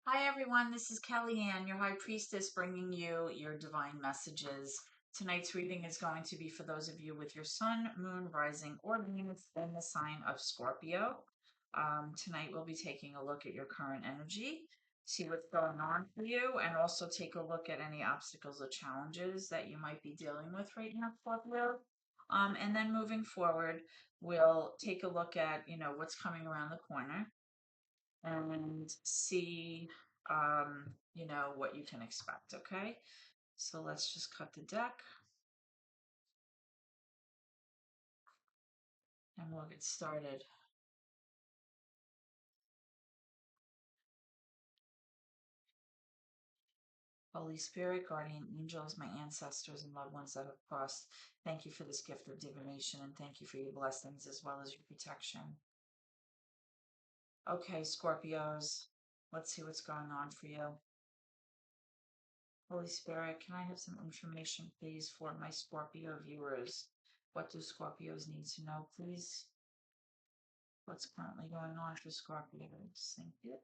Hi everyone, this is Kellyanne, your High Priestess, bringing you your divine messages. Tonight's reading is going to be for those of you with your Sun, Moon, Rising, or Venus in the sign of Scorpio. Tonight we'll be taking a look at your current energy, see what's going on for you, and also take a look at any obstacles or challenges that you might be dealing with right now, Scorpio. And then moving forward, we'll take a look at, what's coming around the corner and see, what you can expect, okay? So let's just cut the deck and we'll get started. Holy Spirit, guardian angels, my ancestors and loved ones that have crossed, thank you for this gift of divination and thank you for your blessings as well as your protection. Okay, Scorpios, let's see what's going on for you. Holy Spirit, can I have some information, please, for my Scorpio viewers? What do Scorpios need to know, please? What's currently going on for Scorpios? Thank you.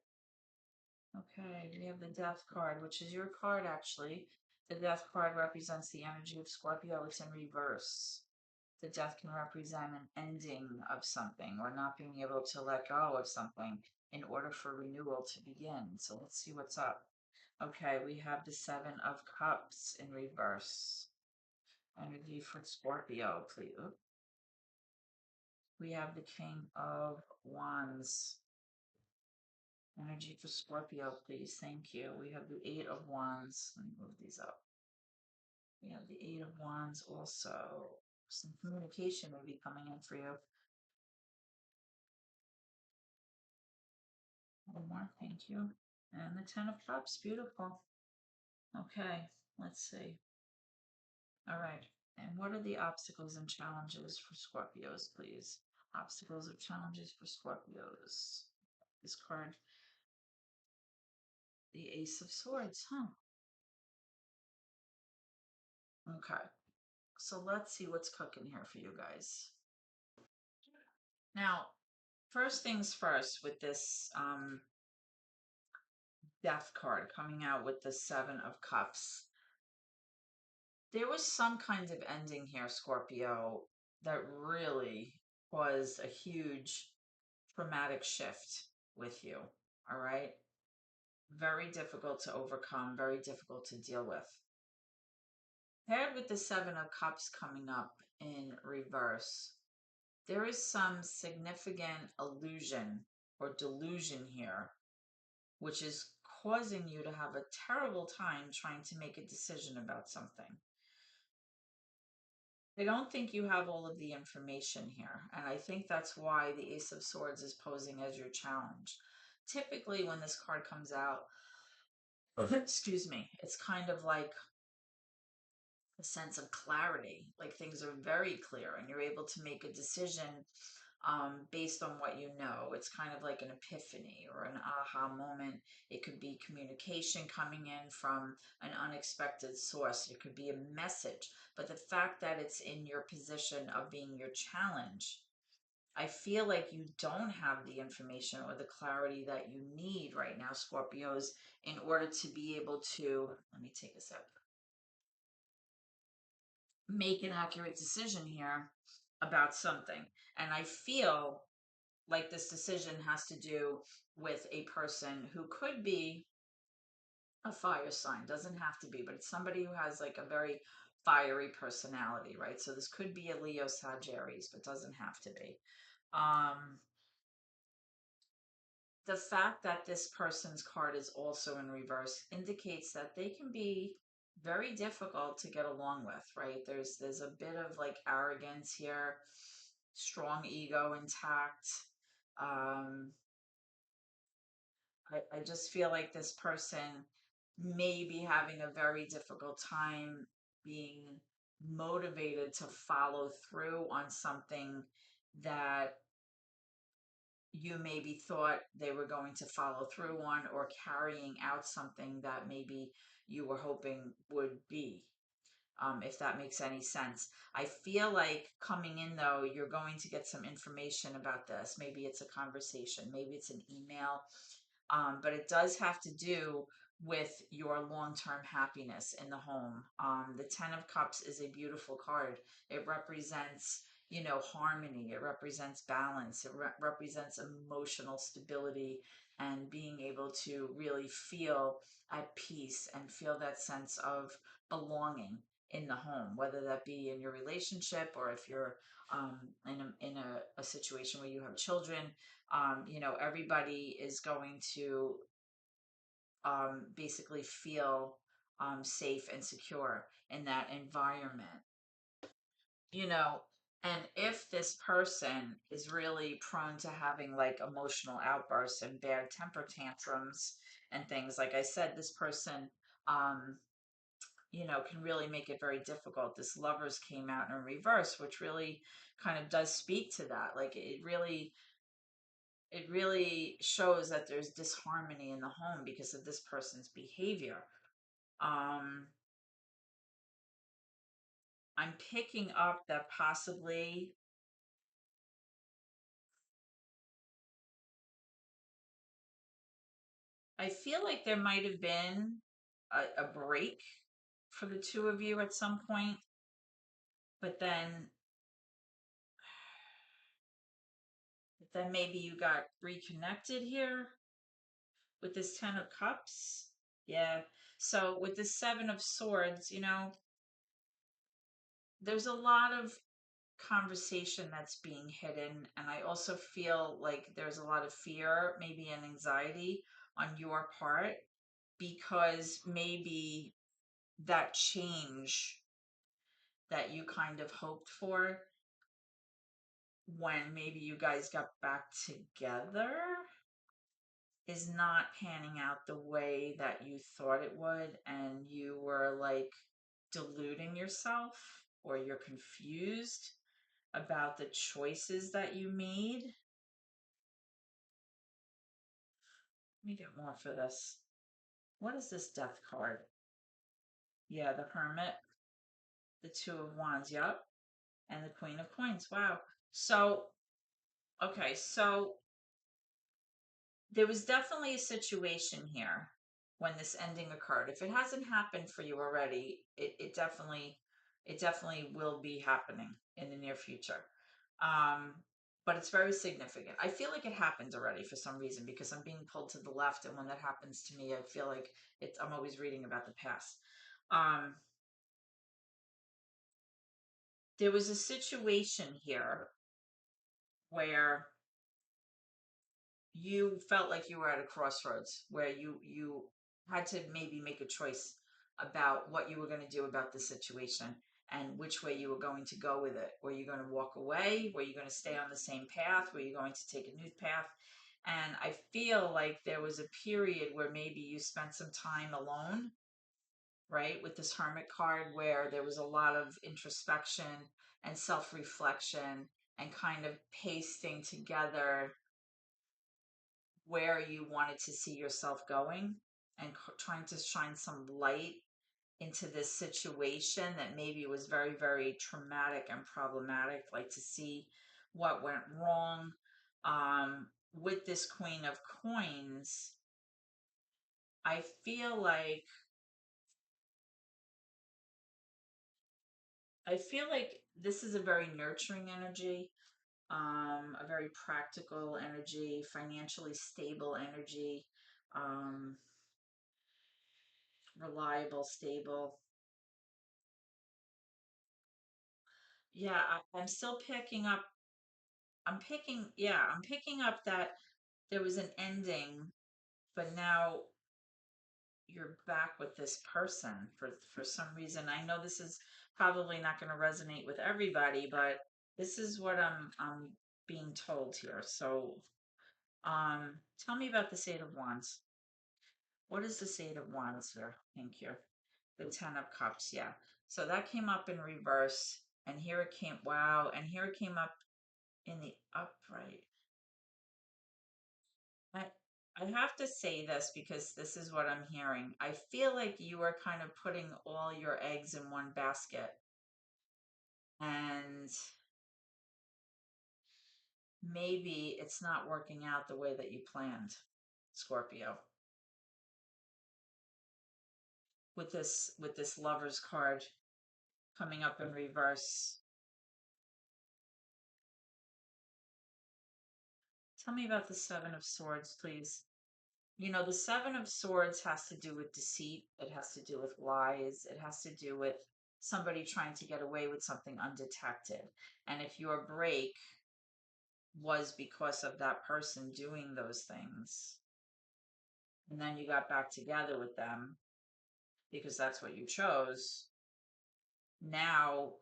Okay, we have the Death card, which is your card actually. The Death card represents the energy of Scorpio. It's in reverse. The Death can represent an ending of something or not being able to let go of something in order for renewal to begin. So let's see what's up. Okay, we have the Seven of Cups in reverse. Energy for Scorpio, please. We have the King of Wands. Energy for Scorpio, please. Thank you. We have the Eight of Wands. Let me move these up. We have the Eight of Wands also. Some communication may be coming in for you. One more. Thank you. And the Ten of Cups. Beautiful. Okay. Let's see. All right. And what are the obstacles and challenges for Scorpios, please? Obstacles or challenges for Scorpios. This card, the Ace of Swords, huh? Okay. So let's see what's cooking here for you guys. Now, first things first with this Death card coming out with the Seven of Cups. There was some kind of ending here, Scorpio, that really was a huge traumatic shift with you. All right. Very difficult to overcome, very difficult to deal with. Paired with the Seven of Cups coming up in reverse, there is some significant illusion or delusion here, which is causing you to have a terrible time trying to make a decision about something. I don't think you have all of the information here, and I think that's why the Ace of Swords is posing as your challenge. Typically, when this card comes out, excuse me, it's kind of like a sense of clarity, like things are very clear and you're able to make a decision based on what you know. It's kind of like an epiphany or an aha moment. It could be communication coming in from an unexpected source. It could be a message. But the fact that it's in your position of being your challenge, I feel like you don't have the information or the clarity that you need right now, Scorpios, in order to be able to, let me take a sip, make an accurate decision here about something. And I feel like this decision has to do with a person who could be a fire sign, doesn't have to be, but it's somebody who has like a very fiery personality, right? So this could be a Leo Sagittarius, but doesn't have to be. The fact that this person's card is also in reverse indicates that they can be very difficult to get along with, right? There's a bit of like arrogance here, strong ego intact. I just feel like this person may be having a very difficult time being motivated to follow through on something that you maybe thought they were going to follow through on, or carrying out something that maybe you were hoping would be, if that makes any sense. I feel like coming in though, you're going to get some information about this. Maybe it's a conversation, maybe it's an email. but it does have to do with your long-term happiness in the home. The Ten of Cups is a beautiful card. It represents, harmony. It represents balance. It represents emotional stability and being able to really feel at peace and feel that sense of belonging in the home, whether that be in your relationship or if you're in a situation where you have children. Everybody is going to basically feel safe and secure in that environment. You know, and if this person is really prone to having like emotional outbursts and bad temper tantrums and things, like I said, this person, um, can really make it very difficult. This lovers came out in reverse, which really kind of does speak to that. Like it really shows that there's disharmony in the home because of this person's behavior. Um, I'm picking up that possibly I feel like there might have been a break for the two of you at some point, but then maybe you got reconnected here with this Ten of Cups. Yeah. So with the Seven of Swords, there's a lot of conversation that's being hidden, and I also feel like there's a lot of fear, maybe an anxiety on your part because maybe that change that you kind of hoped for when maybe you guys got back together is not panning out the way that you thought it would, and you were like deluding yourself or you're confused about the choices that you made. Let me get more for this. What is this Death card? Yeah, the Hermit, the Two of Wands, yep, and the Queen of Coins. Wow. So, okay, so there was definitely a situation here when this ending occurred. If it hasn't happened for you already, it definitely will be happening in the near future. Um, but it's very significant. I feel like it happened already for some reason because I'm being pulled to the left, and when that happens to me, I feel like I'm always reading about the past. Um, there was a situation here where you felt like you were at a crossroads where you had to maybe make a choice about what you were going to do about the situation and which way you were going to go with it. Were you going to walk away? Were you going to stay on the same path? Were you going to take a new path? And I feel like there was a period where maybe you spent some time alone, right, with this Hermit card, where there was a lot of introspection and self reflection and kind of pasting together where you wanted to see yourself going and trying to shine some light into this situation that maybe was very, very traumatic and problematic, like to see what went wrong. With this Queen of Coins, I feel like this is a very nurturing energy, a very practical energy, financially stable energy, um, reliable, stable. Yeah, I'm still picking up. I'm picking up that there was an ending, but now you're back with this person for some reason. I know this is probably not going to resonate with everybody, but this is what I'm being told here. So, tell me about the Eight of Wands. What is the Eight of Wands here? Thank you. The Ten of Cups. Yeah. So that came up in reverse, and here it came. Wow, and here it came up in the upright. I I have to say this because this is what I'm hearing. I feel like you are kind of putting all your eggs in one basket, and maybe it's not working out the way that you planned. Scorpio. With this Lover's card coming up in reverse. Tell me about the Seven of Swords, please. You know, the Seven of Swords has to do with deceit. It has to do with lies. It has to do with somebody trying to get away with something undetected. And if your break was because of that person doing those things, and then you got back together with them because that's what you chose, now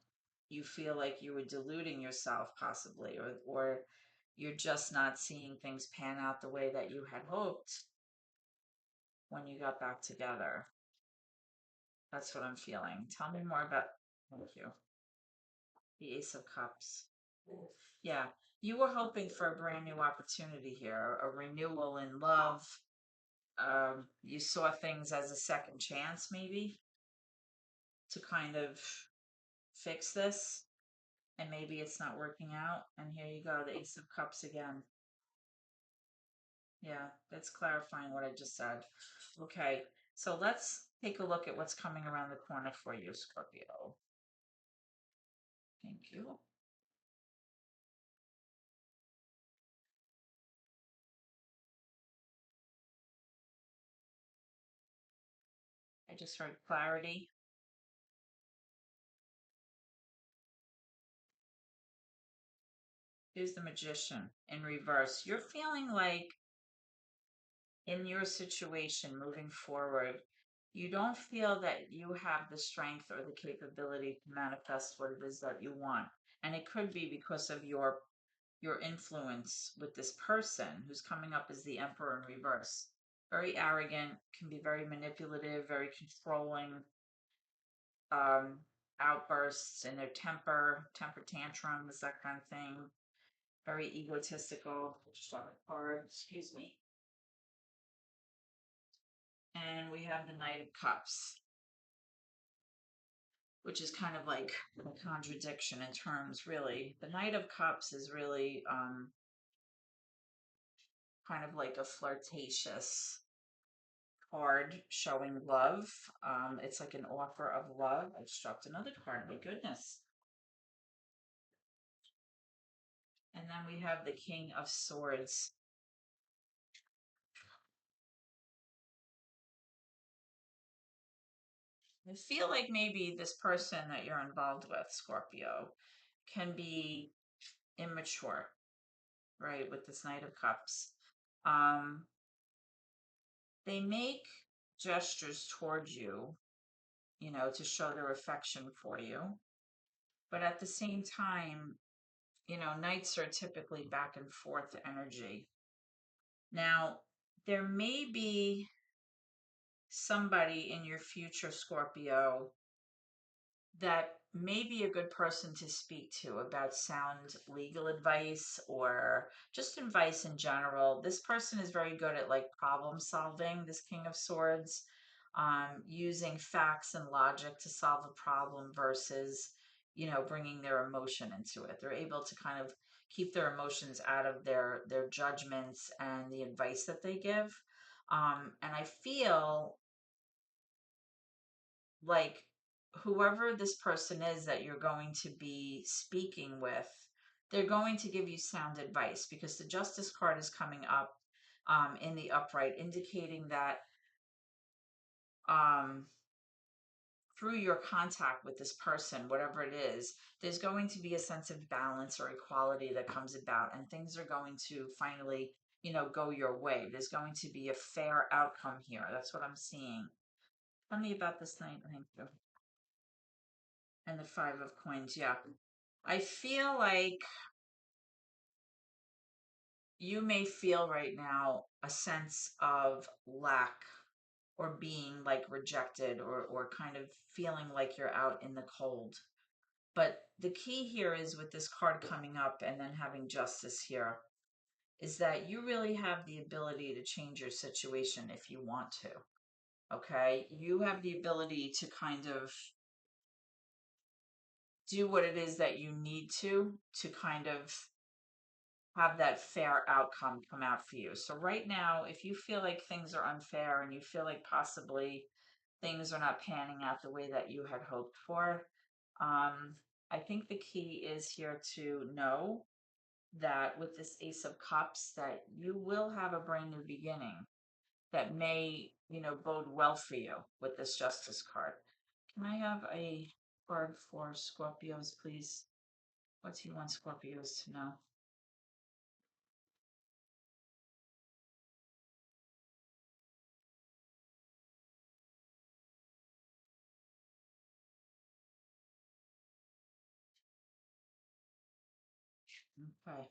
you feel like you were deluding yourself possibly, or you're just not seeing things pan out the way that you had hoped when you got back together. That's what I'm feeling. Tell me more about, thank you, the Ace of Cups. Yeah, you were hoping for a brand new opportunity here, a renewal in love. You saw things as a second chance, maybe, to kind of fix this, and maybe it's not working out. And here you go, the Ace of Cups again. Yeah, that's clarifying what I just said. Okay, so let's take a look at what's coming around the corner for you, Scorpio. Thank you. I just heard clarity. Here's the Magician in reverse. You're feeling like in your situation moving forward, you don't feel that you have the strength or the capability to manifest what it is that you want. And it could be because of your influence with this person who's coming up as the Emperor in reverse. Very arrogant, can be very manipulative, very controlling, um, outbursts in their temper tantrums, that kind of thing. Very egotistical. Just on the card, excuse me. And we have the Knight of Cups, which is kind of like a contradiction in terms, really. The Knight of Cups is really kind of like a flirtatious card showing love. It's like an offer of love. I just dropped another card. My goodness. And then we have the King of Swords. I feel like maybe this person that you're involved with, Scorpio, can be immature, right, with this Knight of Cups. Um, they make gestures towards you, you know, to show their affection for you. But at the same time, you know, knights are typically back and forth energy. Now, there may be somebody in your future, Scorpio, that may be a good person to speak to about sound legal advice or just advice in general. This person is very good at like problem solving, this King of Swords, using facts and logic to solve a problem versus, you know, bringing their emotion into it. They're able to kind of keep their emotions out of their judgments and the advice that they give. And I feel like whoever this person is that you're going to be speaking with, they're going to give you sound advice because the Justice card is coming up in the upright, indicating that um, through your contact with this person, whatever it is, there's going to be a sense of balance or equality that comes about, and things are going to finally, you know, go your way. There's going to be a fair outcome here. That's what I'm seeing. Tell me about this night. Thank you. And the Five of Coins, yeah. I feel like you may feel right now a sense of lack or being like rejected or kind of feeling like you're out in the cold. But the key here is with this card coming up and then having justice here is that you really have the ability to change your situation if you want to. Okay? You have the ability to kind of do what it is that you need to kind of have that fair outcome come out for you. So right now, if you feel like things are unfair and you feel like possibly things are not panning out the way that you had hoped for, I think the key is here to know that with this Ace of Cups, that you will have a brand new beginning that may, bode well for you with this Justice card. Can I have a card for Scorpios, please? What do you want Scorpios to know? Okay.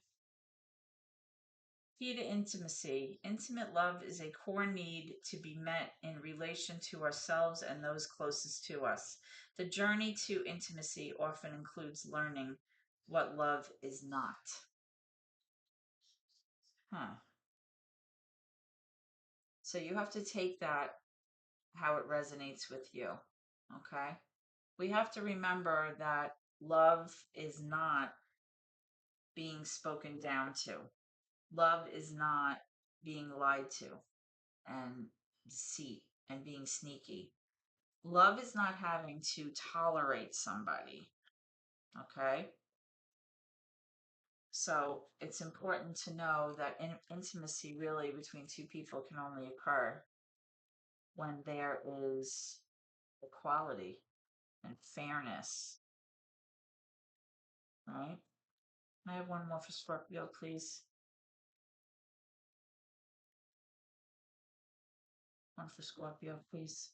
Key to intimacy. Intimate love is a core need to be met in relation to ourselves and those closest to us. The journey to intimacy often includes learning what love is not. Huh. So you have to take that how it resonates with you. Okay. We have to remember that love is not being spoken down to. Love is not being lied to and deceit and being sneaky. Love is not having to tolerate somebody. Okay. So it's important to know that intimacy really between two people can only occur when there is equality and fairness, right? I have one more for Scorpio, please. One for Scorpio, please.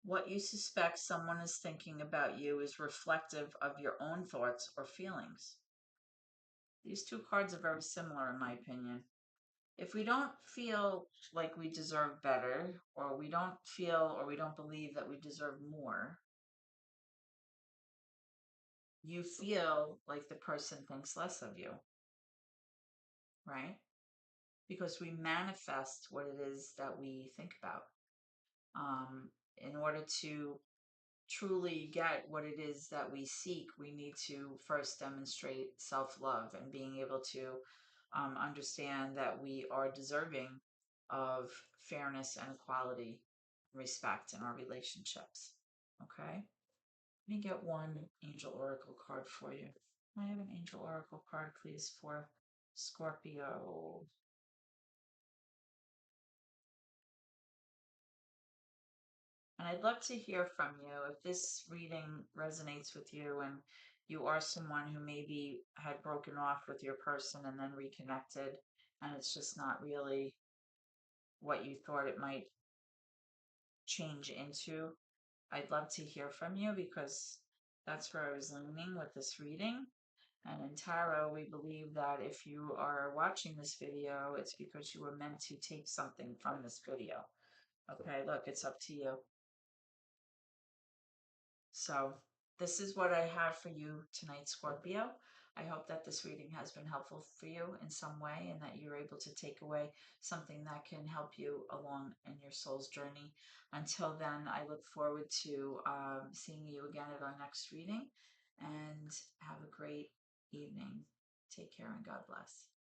What you suspect someone is thinking about you is reflective of your own thoughts or feelings. These two cards are very similar, in my opinion. If we don't feel like we deserve better, or we don't feel or we don't believe that we deserve more, you feel like the person thinks less of you, right? Because we manifest what it is that we think about. In order to truly get what it is that we seek, we need to first demonstrate self love and being able to understand that we are deserving of fairness and equality, respect in our relationships. Okay? Let me get one angel oracle card for you. I have an angel oracle card, please, for Scorpio. And I'd love to hear from you if this reading resonates with you and you are someone who maybe had broken off with your person and then reconnected, and it's just not really what you thought it might change into. I'd love to hear from you because that's where I was leaning with this reading. And in tarot, we believe that if you are watching this video, it's because you were meant to take something from this video. Okay, look, it's up to you. So this is what I have for you tonight, Scorpio. I hope that this reading has been helpful for you in some way and that you're able to take away something that can help you along in your soul's journey. Until then, I look forward to seeing you again at our next reading, and have a great evening. Take care and God bless.